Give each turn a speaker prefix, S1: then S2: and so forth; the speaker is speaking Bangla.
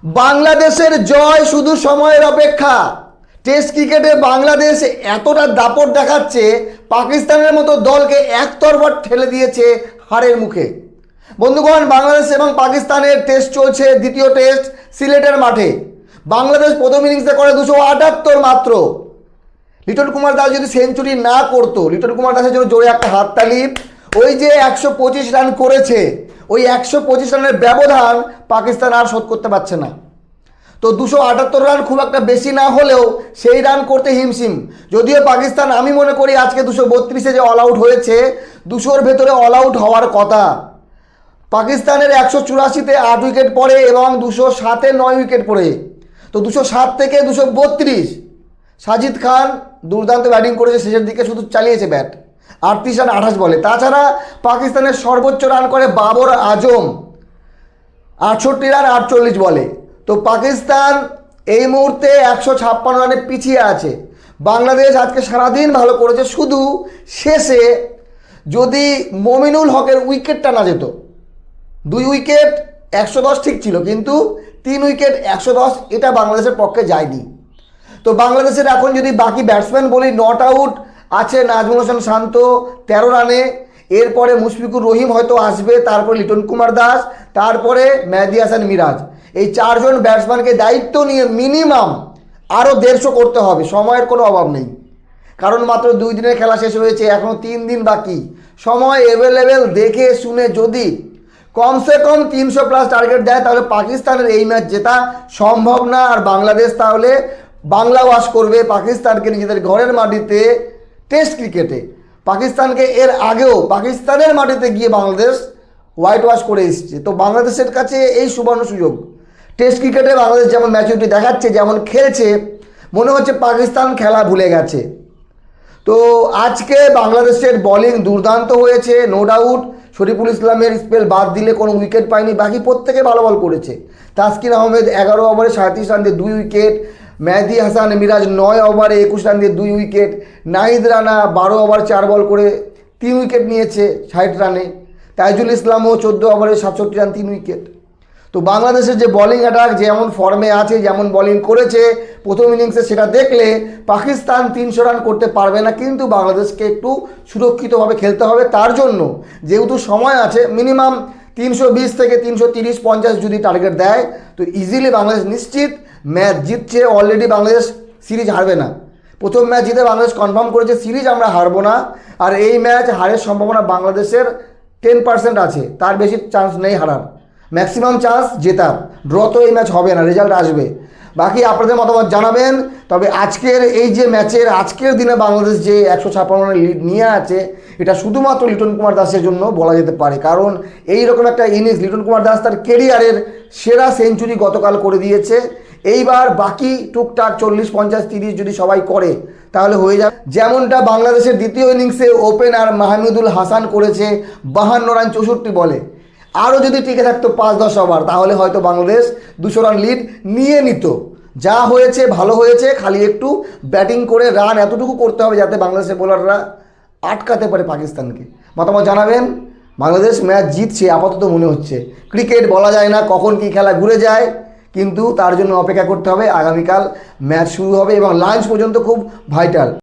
S1: বাংলাদেশের জয় শুধু সময়ের অপেক্ষা। টেস্ট ক্রিকেটে বাংলাদেশ এতটা দাপট দেখাচ্ছে, পাকিস্তানের মতো দলকে একতরফা ঠেলে দিয়েছে হারের মুখে। বন্ধুগণ, বাংলাদেশ এবং পাকিস্তানের টেস্ট চলছে, দ্বিতীয় টেস্ট সিলেটের মাঠে। বাংলাদেশ প্রথম ইনিংসে করে 278 মাত্র। লিটন কুমার দাস যদি সেঞ্চুরি না করতো, লিটন কুমার দাসের জন্য জোরে একটা হাততালি। ওই যে 125 রান করেছে, ওই 125 রানের ব্যবধান পাকিস্তান আর শোধ করতে পারছে না। তো 278 রান খুব একটা বেশি না হলেও সেই রান করতে হিমশিম। যদিও পাকিস্তান, আমি মনে করি আজকে 232-এ যে অল আউট হয়েছে, 200-র ভেতরে অল আউট হওয়ার কথা। পাকিস্তানের 184-তে 8 উইকেট পড়ে এবং 207-এ 9 উইকেট পড়ে। তো 207 থেকে 232। সাজিদ খান দুর্দান্ত ব্যাটিং করেছে, শেষের দিকে শুধু চালিয়েছে ব্যাট। 38 রান 28 বলে। তাছাড়া পাকিস্তানের সর্বোচ্চ রান করে বাবর আজম, 68 রান 48 বলে। তো পাকিস্তান এই মুহূর্তে 156 রানে পিছিয়ে আছে। বাংলাদেশ আজকে সারাদিন ভালো করেছে, শুধু শেষে যদি মমিনুল হকের উইকেটটা না যেত। 2 উইকেট 110 ঠিক ছিল, কিন্তু 3 উইকেট 110 এটা বাংলাদেশের পক্ষে যায়নি। তো বাংলাদেশের এখন যদি বাকি ব্যাটসম্যান বলি, নট আউট আছে নাজমুল হোসেন শান্ত 13 রানে, এরপরে মুশফিকুর রহিম হয়তো আসবে, তারপরে লিটন কুমার দাস, তারপরে মেহেদী হাসান মিরাজ। এই 4 জন ব্যাটসম্যানকে দায়িত্ব নিয়ে মিনিমাম আরও 150 করতে হবে। সময়ের কোনো অভাব নেই, কারণ মাত্র 2 দিনের খেলা শেষ হয়েছে, এখনও 3 দিন বাকি। সময় অ্যাভেলেবেল দেখে শুনে যদি কমসে কম 300+ টার্গেট দেয়, তাহলে পাকিস্তানের এই ম্যাচ জেতা সম্ভব না। আর বাংলাদেশ তাহলে বাংলা ওয়াশ করবে পাকিস্তানকে নিজেদের ঘরের মাটিতে। টেস্ট ক্রিকেটে পাকিস্তানকে এর আগেও পাকিস্তানের মাটিতে গিয়ে বাংলাদেশ হোয়াইট ওয়াশ করে এসছে। তো বাংলাদেশের কাছে এই সুবর্ণ সুযোগ। টেস্ট ক্রিকেটে বাংলাদেশ যেমন ম্যাচুরিটি দেখাচ্ছে, যেমন খেলছে, মনে হচ্ছে পাকিস্তান খেলা ভুলে গেছে। তো আজকে বাংলাদেশের বোলিং দুর্দান্ত হয়েছে, নো ডাউট। শরীফুল ইসলামের স্পেল বাদ দিলে কোনো উইকেট পায়নি, বাকি প্রত্যেকে ভালো বল করেছে। তাসকিন আহমেদ 11 ওভারে 37 রান দিয়ে 2 উইকেট। মেহেদী হাসান মিরাজ 9 ওভারে 21 রান দিয়ে 2 উইকেট। নাহিদ রানা 12 ওভার 4 বল করে 3 উইকেট নিয়েছে 60 রানে। তাইজুল ইসলামও 14 ওভারে 67 রান 3 উইকেট। তো বাংলাদেশের যে বোলিং অ্যাটাক যেমন ফর্মে আছে, যেমন বোলিং করেছে প্রথম ইনিংসে, সেটা দেখলে পাকিস্তান 300 রান করতে পারবে না। কিন্তু বাংলাদেশকে একটু সুরক্ষিতভাবে খেলতে হবে। তার জন্য যেহেতু সময় আছে, মিনিমাম 320 থেকে 330-50 যদি টার্গেট দেয়, তো ইজিলি বাংলাদেশ নিশ্চিত ম্যাচ জিতছে। অলরেডি বাংলাদেশ সিরিজ হারবে না। প্রথম ম্যাচ জিতে বাংলাদেশ কনফার্ম করেছে সিরিজ আমরা হারবো না। আর এই ম্যাচ হারের সম্ভাবনা বাংলাদেশের 10% আছে, তার বেশি চান্স নেই হারার। ম্যাক্সিমাম চান্স জেতার। ড্র তো এই ম্যাচ হবে না, রেজাল্ট আসবে। বাকি আপনাদের মতামত জানাবেন। তবে আজকের এই যে ম্যাচের আজকের দিনে বাংলাদেশ যে 156 রানের লিড নিয়ে আছে, এটা শুধুমাত্র লিটন কুমার দাসের জন্য বলা যেতে পারে। কারণ এই রকম একটা ইনিংস লিটন কুমার দাস তার কেরিয়ারের সেরা সেঞ্চুরি গতকাল করে দিয়েছে। এইবার বাকি টুকটাক 40, 50, 30 যদি সবাই করে, তাহলে হয়ে যাবে। যেমনটা বাংলাদেশের দ্বিতীয় ইনিংসে ওপেনার মাহমুদুল হাসান করেছে 52 রান 64 বলে। আরও যদি টিকে থাকতো 5-10 ওভার, তাহলে হয়তো বাংলাদেশ 200 রান লিড নিয়ে নিত। যা হয়েছে ভালো হয়েছে, খালি একটু ব্যাটিং করে রান এতটুকু করতে হবে যাতে বাংলাদেশের বোলাররা আটকাতে পারে পাকিস্তানকে। মতামত জানাবেন। বাংলাদেশ ম্যাচ জিতছে আপাতত মনে হচ্ছে। ক্রিকেট বলা যায় না কখন কী খেলা ঘুরে যায়, কিন্তু তার জন্য অপেক্ষা করতে হবে। আগামীকাল ম্যাচ শুরু হবে এবং লাঞ্চ পর্যন্ত খুব ভাইটাল।